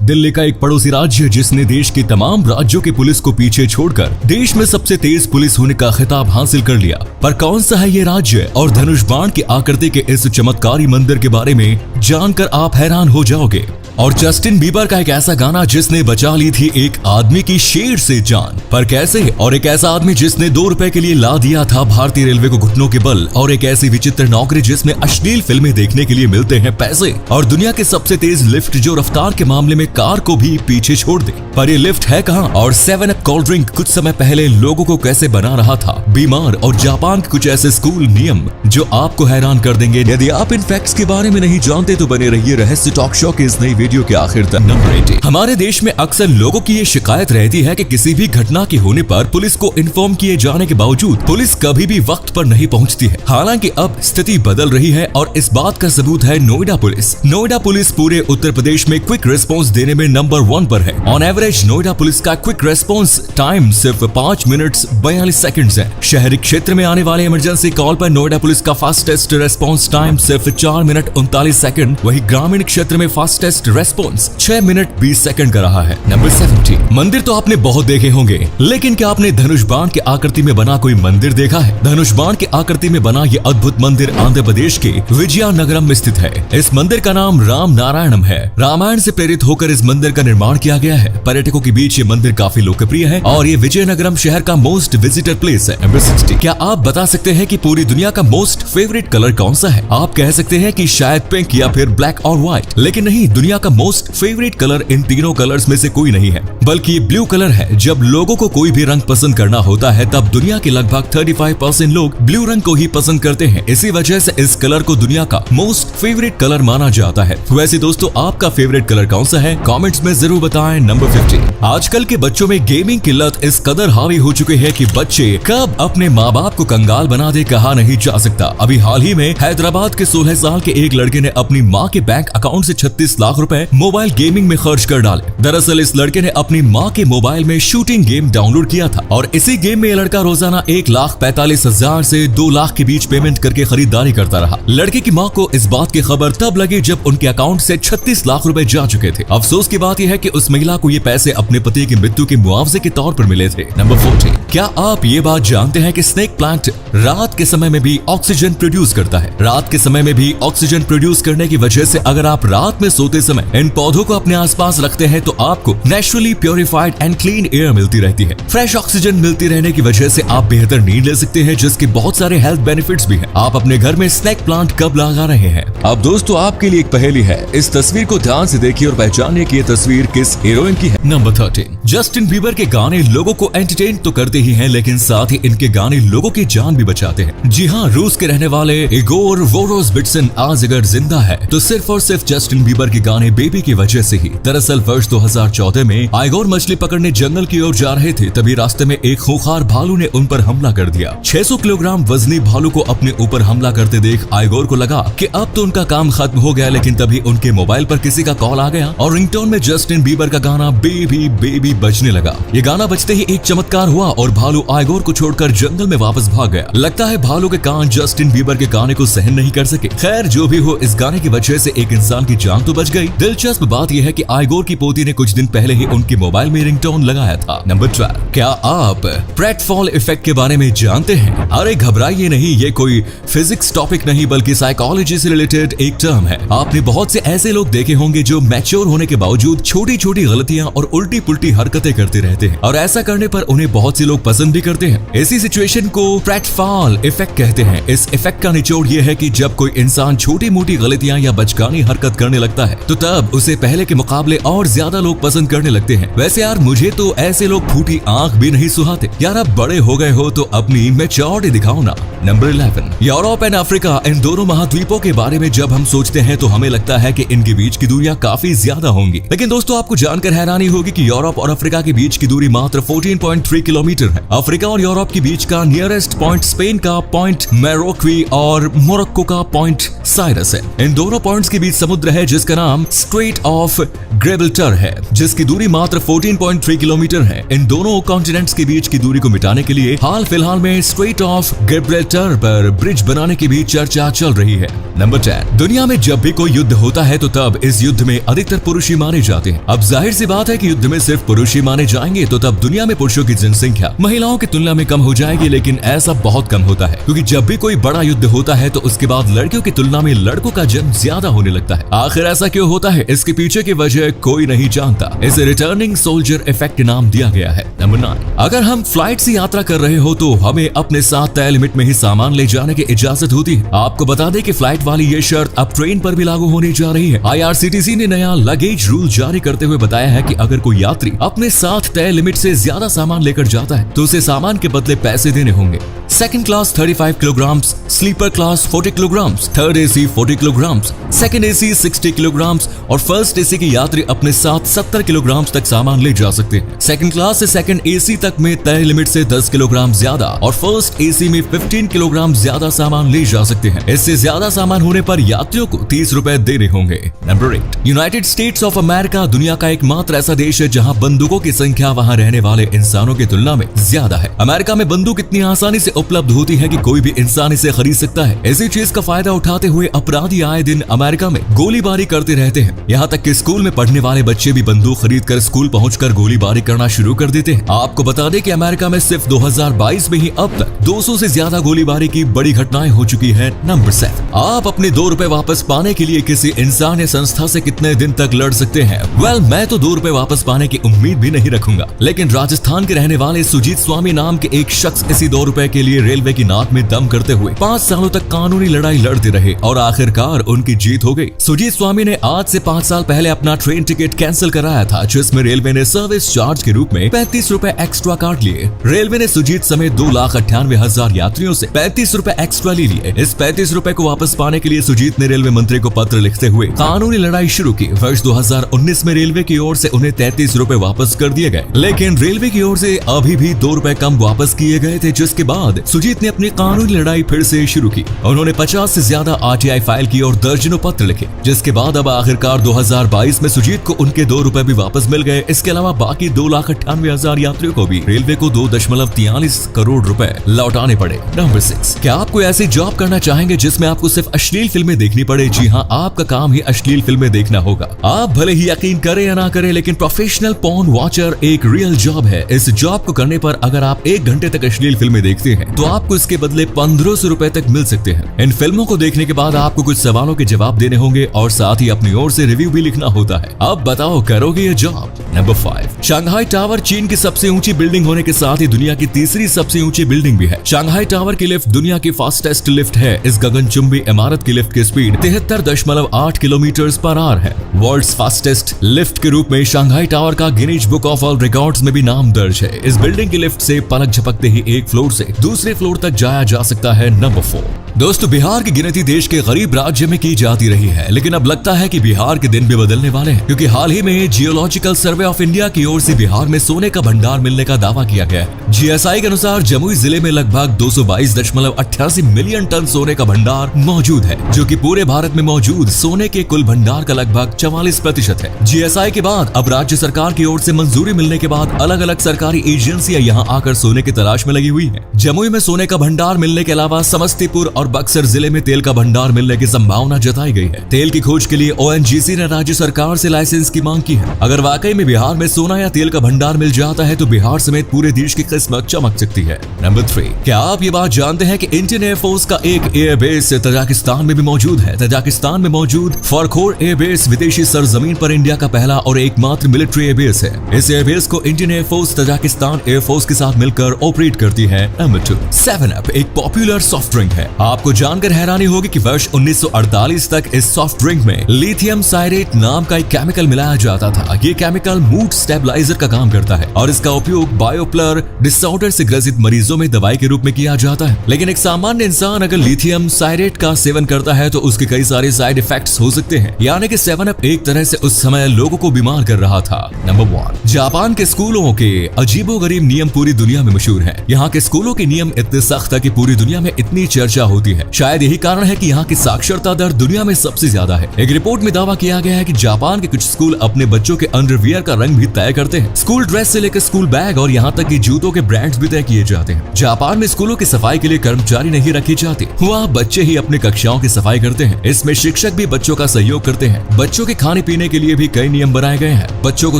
दिल्ली का एक पड़ोसी राज्य जिसने देश के तमाम राज्यों के पुलिस को पीछे छोड़कर देश में सबसे तेज पुलिस होने का खिताब हासिल कर लिया। पर कौन सा है ये राज्य? और धनुष बाण की आकृति के इस चमत्कारी मंदिर के बारे में जानकर आप हैरान हो जाओगे। और जस्टिन बीबर का एक ऐसा गाना जिसने बचा ली थी एक आदमी की शेर से जान, पर कैसे? और एक ऐसा आदमी जिसने 2 रुपए के लिए ला दिया था भारतीय रेलवे को घुटनों के बल, और एक ऐसी विचित्र नौकरी जिसमें अश्लील फिल्में देखने के लिए मिलते हैं पैसे, और दुनिया के सबसे तेज लिफ्ट जो रफ्तार के मामले में कार को भी पीछे छोड़ दे। पर ये लिफ्ट है कहाँ? और 7 कोल्ड ड्रिंक कुछ समय पहले लोगों को कैसे बना रहा था बीमार? और जापान के कुछ ऐसे स्कूल नियम जो आपको हैरान कर देंगे। यदि आप इन फैक्ट्स के बारे में नहीं जानते तो बने रहिए रहस्य टॉक शो के इस नई वीडियो के आखिर तक। नंबर 80। हमारे देश में अक्सर लोगों की ये शिकायत रहती है कि किसी भी घटना के होने पर पुलिस को इन्फॉर्म किए जाने के बावजूद पुलिस कभी भी वक्त पर नहीं पहुंचती है। हालांकि अब स्थिति बदल रही है और इस बात का सबूत है नोएडा पुलिस। नोएडा पुलिस पूरे उत्तर प्रदेश में क्विक रिस्पॉन्स देने में नंबर 1 पर है। ऑन एवरेज नोएडा पुलिस का क्विक रिस्पॉन्स टाइम सिर्फ 5 मिनट 42 सेकंड्स है। शहरी क्षेत्र में आने वाले इमरजेंसी कॉल पर नोएडा पुलिस का फास्टेस्ट रेस्पॉन्स टाइम सिर्फ 4 मिनट 39 सेकंड। वही ग्रामीण क्षेत्र में फास्टेस्ट रेस्पॉन्स 6 मिनट 20 सेकंड का रहा है। नंबर 70। मंदिर तो आपने बहुत देखे होंगे, लेकिन क्या आपने धनुष बाण की आकृति में बना कोई मंदिर देखा है? धनुष बाण की आकृति में बना ये अद्भुत मंदिर आंध्र प्रदेश के विजयनगरम में स्थित है। इस मंदिर का नाम राम नारायणम है। रामायण से प्रेरित होकर इस मंदिर का निर्माण किया गया है। पर्यटकों के बीच ये मंदिर काफी लोकप्रिय है और ये विजयनगरम शहर का मोस्ट विजिटर प्लेस है। नंबर 60। क्या आप बता सकते हैं कि पूरी दुनिया का मोस्ट फेवरेट कलर कौन सा है? आप कह सकते हैं कि शायद पिंक या फिर ब्लैक और व्हाइट, लेकिन नहीं, दुनिया का मोस्ट फेवरेट कलर इन तीनों कलर्स में से कोई नहीं है, बल्कि ब्लू कलर है। जब लोगों को कोई भी रंग पसंद करना होता है तब दुनिया के लगभग 35% लोग ब्लू रंग को ही पसंद करते हैं। इसी वजह से इस कलर को दुनिया का मोस्ट फेवरेट कलर माना जाता है। वैसे दोस्तों, आपका फेवरेट कलर कौन सा है? कमेंट्स में जरूर बताएं। नंबर 50। आजकल के बच्चों में गेमिंग की लत इस कदर हावी हो चुके हैं कि बच्चे कब अपने माँ बाप को कंगाल बना दे कहा नहीं जा सकता। अभी हाल ही में हैदराबाद के 16 साल के एक लड़के ने अपनी माँ के बैंक अकाउंट से 36 लाख रुपए मोबाइल गेमिंग में खर्च कर डाले। दरअसल इस लड़के ने अपनी माँ के मोबाइल में शूटिंग गेम डाउनलोड किया था और इसी गेम में यह लड़का रोजाना 1,45,000 से 2 लाख के बीच पेमेंट करके खरीदारी करता रहा। लड़के की माँ को इस बात की खबर तब लगी जब उनके अकाउंट से 36 लाख रुपए जा चुके थे। अफसोस की बात यह है कि उस महिला को ये पैसे अपने पति की मृत्यु के मुआवजे के तौर पर मिले थे। नंबर 40। क्या आप ये बात जानते हैं कि स्नेक प्लांट रात के समय में भी ऑक्सीजन प्रोड्यूस करता है? रात के समय में भी ऑक्सीजन प्रोड्यूस करने की वजह से अगर आप रात में सोते समय इन पौधों को अपने आसपास रखते हैं तो आपको naturally purified and clean air मिलती रहती है। फ्रेश ऑक्सीजन मिलती रहने की वजह से आप बेहतर नींद ले सकते हैं, जिसके बहुत सारे हेल्थ बेनिफिट्स भी हैं। आप अपने घर में स्नेक प्लांट कब लगा रहे हैं? अब दोस्तों, आपके लिए एक पहेली है। इस तस्वीर को ध्यान से देखिए और पहचानिए कि ये तस्वीर किस हीरोइन की है। नंबर 13। जस्टिन बीबर के गाने लोगों को एंटरटेन तो करते ही हैं, लेकिन साथ ही इनके गाने लोगों की जान भी बचाते हैं। जी हाँ, रूस के रहने वाले इगोर वोरोसबिट्सन आज अगर जिंदा है तो सिर्फ और सिर्फ जस्टिन बीबर के गाने बेबी की वजह से ही। दरअसल वर्ष 2014 में आइगोर मछली पकड़ने जंगल की ओर जा रहे थे, तभी रास्ते में एक खूंखार भालू ने उन पर हमला कर दिया। 600 किलोग्राम वजनी भालू को अपने ऊपर हमला करते देख आइगोर को लगा कि अब तो उनका काम खत्म हो गया, लेकिन तभी उनके मोबाइल पर किसी का कॉल आ गया और रिंगटोन में जस्टिन बीबर का गाना बेबी बेबी बजने लगा। ये गाना बजते ही एक चमत्कार हुआ और भालू आइगोर को छोड़कर जंगल में वापस भाग गया। लगता है भालू के कान जस्टिन बीबर के गाने को सहन नहीं कर सके। खैर, जो भी हो, इस गाने की वजह से एक इंसान की जान तो बच गई। दिलचस्प बात यह है कि आइगोर की पोती ने कुछ दिन पहले ही उनके मोबाइल में रिंगटोन लगाया था। नंबर 12। क्या आप प्रेटफॉल इफेक्ट के बारे में जानते हैं? अरे घबराइए नहीं, ये कोई फिजिक्स टॉपिक नहीं बल्कि साइकोलॉजी से रिलेटेड एक टर्म है। आपने बहुत से ऐसे लोग देखे होंगे जो मैच्योर होने के बावजूद छोटी छोटी गलतियां और उल्टी पुल्टी हरकतें करते रहते हैं, और ऐसा करने पर उन्हें बहुत से लोग पसंद भी करते हैं। ऐसी सिचुएशन को प्रेटफॉल इफेक्ट कहते हैं। इस इफेक्ट का निचोड़ यह है कि जब कोई इंसान छोटी मोटी गलतियां या बचकानी हरकत करने लगता है तो तब उसे पहले के मुकाबले और ज्यादा लोग पसंद करने लगते हैं। वैसे यार, मुझे तो ऐसे लोग फूटी आंख भी नहीं सुहाते। यार, अब बड़े हो गए हो तो अपनी मैच्योरिटी दिखाओ ना। नंबर 11। यूरोप एंड अफ्रीका, इन दोनों महाद्वीपों के बारे में जब हम सोचते हैं तो हमें लगता है कि इनके बीच की दूरियां काफी ज्यादा होंगी, लेकिन दोस्तों आपको जानकर हैरानी होगी कि यूरोप और अफ्रीका के बीच की दूरी मात्र 14.3 किलोमीटर है। अफ्रीका और यूरोप के बीच का नियरेस्ट पॉइंट स्पेन का पॉइंट मैरोक्वी और मोरक्को का पॉइंट साइरस है। इन दोनों पॉइंट्स के बीच समुद्र है जिसका नाम स्ट्रेट ऑफ गिब्राल्टर है, जिसकी दूरी मात्र 14.3 किलोमीटर है। इन दोनों कॉन्टिनेंट्स के बीच की दूरी को मिटाने के लिए हाल फिलहाल में स्ट्रेट ऑफ गिब्राल्टर पर ब्रिज बनाने की भी चर्चा चल रही है। नंबर 10, दुनिया में जब भी कोई युद्ध होता है तो तब इस युद्ध में अधिकतर पुरुष ही मारे जाते हैं। अब जाहिर सी बात है कि युद्ध में सिर्फ पुरुष ही मारे जाएंगे तो तब दुनिया में पुरुषों की जनसंख्या महिलाओं की तुलना में कम हो जाएगी, लेकिन ऐसा बहुत कम होता है, क्योंकि जब भी कोई बड़ा युद्ध होता है तो उसके बाद लड़कियों की तुलना में लड़कों का जन्म ज्यादा होने लगता है। आखिर ऐसा क्यों होता है, इसके पीछे की वजह कोई नहीं जानता। इसे रिटर्निंग सोल्जर इफेक्ट नाम दिया गया है। नंबर 9, अगर हम फ्लाइट से यात्रा कर रहे हो तो हमें अपने साथ तय लिमिट में ही सामान ले जाने की इजाजत होती है। आपको बता दें कि फ्लाइट वाली ये शर्त अब ट्रेन पर भी लागू होने जा रही है। IRCTC ने नया लगेज रूल जारी करते हुए बताया है कि अगर कोई यात्री अपने साथ तय लिमिट से ज्यादा सामान लेकर जाता है तो उसे सामान के बदले पैसे देने होंगे। Second class 35 kilogram, sleeper class 40 kilogram, third AC 40 kilogram, second AC 60 kilogram और फर्स्ट AC के यात्री अपने साथ 70 किलोग्राम तक सामान ले जा सकते हैं। सेकंड क्लास से सेकंड AC तक में तय लिमिट से 10 किलोग्राम ज्यादा और फर्स्ट AC में 15 किलोग्राम ज्यादा सामान ले जा सकते हैं। इससे ज्यादा सामान होने पर यात्रियों को 30 रुपए देने होंगे। Number 8, United states of America दुनिया का एकमात्र ऐसा देश है जहां बंदूकों की संख्या वहां रहने वाले इंसानों की तुलना में ज्यादा है। अमेरिका में बंदूक इतनी आसानी से उपलब्ध होती है कि कोई भी इंसान इसे खरीद सकता है। इसी चीज का फायदा उठाते हुए अपराधी आए दिन अमेरिका में गोलीबारी करते रहते हैं। यहाँ तक कि स्कूल में पढ़ने वाले बच्चे भी बंदूक खरीद कर स्कूल पहुंचकर गोलीबारी करना शुरू कर देते हैं। आपको बता दें कि अमेरिका में सिर्फ 2022 में ही अब तक 200 से ज्यादा गोलीबारी की बड़ी घटनाएं हो चुकी है। नंबर 7, आप अपने 2 रुपए वापस पाने के लिए किसी इंसान या संस्था से कितने दिन तक लड़ सकते हैं? वेल, मैं तो 2 रुपए वापस पाने की उम्मीद भी नहीं रखूंगा, लेकिन राजस्थान के रहने वाले सुजीत स्वामी नाम के एक शख्स इसी 2 रुपए के लिए रेलवे की नाक में दम करते हुए 5 सालों तक कानूनी लड़ाई लड़ते रहे और आखिरकार उनकी जीत हो गई। सुजीत स्वामी ने आज से 5 साल पहले अपना ट्रेन टिकट कैंसिल कराया था, जिसमें रेलवे ने सर्विस चार्ज के रूप में 35 रुपए एक्स्ट्रा काट लिए। रेलवे ने सुजीत समेत 2,98,000 यात्रियों से 35 रुपए एक्स्ट्रा ले लिए। इस 35 रुपए को वापस पाने के लिए सुजीत ने रेलवे मंत्री को पत्र लिखते हुए कानूनी लड़ाई शुरू की। वर्ष 2019 में रेलवे की ओर से उन्हें 33 रुपए वापस कर दिए गए, लेकिन रेलवे की ओर से अभी भी 2 रुपए कम वापस किए गए थे, जिसके बाद सुजीत ने अपनी कानूनी लड़ाई फिर से शुरू की। उन्होंने 50 से ज्यादा RTI फाइल की और दर्जनों पत्र लिखे, जिसके बाद अब आखिरकार 2022 में सुजीत को उनके 2 रुपए भी वापस मिल गए। इसके अलावा बाकी 2,98,000 यात्रियों को भी रेलवे को 2.43 करोड़ रुपए लौटाने पड़े। नंबर 6, क्या आप कोई ऐसी जॉब करना चाहेंगे जिसमें आपको सिर्फ अश्लील फिल्में देखनी पड़े? जी हाँ, आपका काम ही अश्लील फिल्में देखना होगा। आप भले ही यकीन करें या ना करें, लेकिन प्रोफेशनल पोर्न वॉचर एक रियल जॉब है। इस जॉब को करने पर अगर आप 1 घंटे तक अश्लील फिल्में देखते हैं तो आपको इसके बदले 1500 रुपए तक मिल सकते हैं। इन फिल्मों को देखने के बाद आपको कुछ सवालों के जवाब देने होंगे और साथ ही अपनी ओर से रिव्यू भी लिखना होता है। अब बताओ, करोगे ये जॉब? नंबर 5, शंघाई टावर चीन की सबसे ऊंची बिल्डिंग होने के साथ ही दुनिया की तीसरी सबसे ऊंची बिल्डिंग भी है। शंघाई टावर की लिफ्ट दुनिया की फास्टेस्ट लिफ्ट है। इस गगनचुंबी इमारत की लिफ्ट की स्पीड 73.8 किलोमीटर पर आवर है। वर्ल्ड्स फास्टेस्ट लिफ्ट के रूप में शंघाई टावर का Guinness book of world records में भी नाम दर्ज है। इस बिल्डिंग की लिफ्ट से पलक झपकते ही एक फ्लोर से दूसरे फ्लोर तक जाया जा सकता है। नंबर 4, दोस्तों, बिहार की गिनती देश के गरीब राज्य में की जाती रही है, लेकिन अब लगता है कि बिहार के दिन भी बदलने वाले हैं, क्योंकि हाल ही में जियोलॉजिकल सर्वे ऑफ इंडिया की ओर से बिहार में सोने का भंडार मिलने का दावा किया गया है। GSI के अनुसार जमुई जिले में लगभग 222.88 मिलियन टन सोने का भंडार मौजूद है, जो कि पूरे भारत में मौजूद सोने के कुल भंडार का लगभग 44% है। GSI के बाद अब राज्य सरकार की ओर से मंजूरी मिलने के बाद अलग अलग सरकारी एजेंसियां यहां आकर सोने की तलाश में लगी हुई है। जमुई में सोने का भंडार मिलने के अलावा समस्तीपुर और बक्सर जिले में तेल का भंडार मिलने की संभावना जताई गई है। तेल की खोज के लिए ONGC ने राज्य सरकार से लाइसेंस की मांग की है। अगर वाकई में बिहार में सोना या तेल का भंडार मिल जाता है तो बिहार समेत पूरे देश की किस्मत चमक सकती है। नंबर 3, क्या आप ये बात जानते हैं कि इंडियन एयरफोर्स का एक एयरबेस तजाकिस्तान में भी मौजूद है? तजाकिस्तान में मौजूद फरखोर एयरबेस विदेशी सरजमीन पर इंडिया का पहला और एकमात्र मिलिट्री एयरबेस है। इस एयरबेस को इंडियन एयरफोर्स तजाकिस्तान एयरफोर्स के साथ मिलकर ऑपरेट करती है। नंबर 2, 7up एक पॉपुलर सॉफ्ट ड्रिंक है। आपको जानकर हैरानी होगी कि वर्ष 1948 तक इस सॉफ्ट ड्रिंक में लिथियम साइरेट नाम का एक केमिकल मिलाया जाता था। ये केमिकल मूड स्टेबलाइजर का काम करता है और इसका उपयोग बायोपलर डिसऑर्डर से ग्रसित मरीजों में दवाई के रूप में किया जाता है। लेकिन एक सामान्य इंसान अगर लिथियम साइरेट का सेवन करता है तो उसके कई सारे साइड इफेक्ट्स हो सकते हैं, यानी कि 7up एक तरह से उस समय लोगों को बीमार कर रहा था। नंबर 1, जापान के स्कूलों के अजीबोगरीब नियम पूरी दुनिया में मशहूर हैं। यहाँ के स्कूलों के नियम इतने सख्त है कि पूरी दुनिया में इतनी चर्चा होती होती है। शायद यही कारण है कि यहाँ की साक्षरता दर दुनिया में सबसे ज्यादा है। एक रिपोर्ट में दावा किया गया है कि जापान के कुछ स्कूल अपने बच्चों के अंडरवियर का रंग भी तय करते हैं। स्कूल ड्रेस से लेकर स्कूल बैग और यहाँ तक कि जूतों के ब्रांड्स भी तय किए जाते हैं। जापान में स्कूलों की सफाई के लिए कर्मचारी नहीं रखे जाते, वहाँ बच्चे ही अपने कक्षाओं की सफाई करते हैं। इसमें शिक्षक भी बच्चों का सहयोग करते हैं। बच्चों के खाने पीने के लिए भी कई नियम बनाए गए हैं। बच्चों को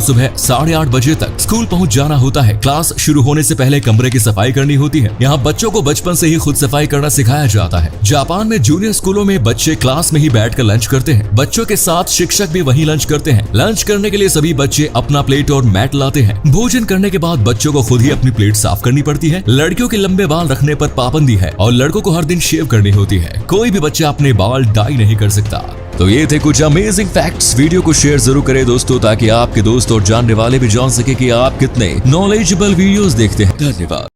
सुबह 8:30 बजे तक स्कूल पहुँच जाना होता है। क्लास शुरू होने से पहले कमरे की सफाई करनी होती है। यहाँ बच्चों को बचपन से ही खुद सफाई करना सिखाया जाता है। जापान में जूनियर स्कूलों में बच्चे क्लास में ही बैठकर लंच करते हैं। बच्चों के साथ शिक्षक भी वहीं लंच करते हैं। लंच करने के लिए सभी बच्चे अपना प्लेट और मैट लाते हैं। भोजन करने के बाद बच्चों को खुद ही अपनी प्लेट साफ करनी पड़ती है। लड़कियों के लंबे बाल रखने पर पाबंदी है और लड़कों को हर दिन शेव करनी होती है। कोई भी बच्चा अपने बाल डाई नहीं कर सकता। तो ये थे कुछ अमेजिंग फैक्ट्स। वीडियो को शेयर जरूर करें दोस्तों, ताकि आपके दोस्त और जानने वाले भी जान सके कि आप कितने नॉलेजेबल वीडियोस देखते हैं। धन्यवाद।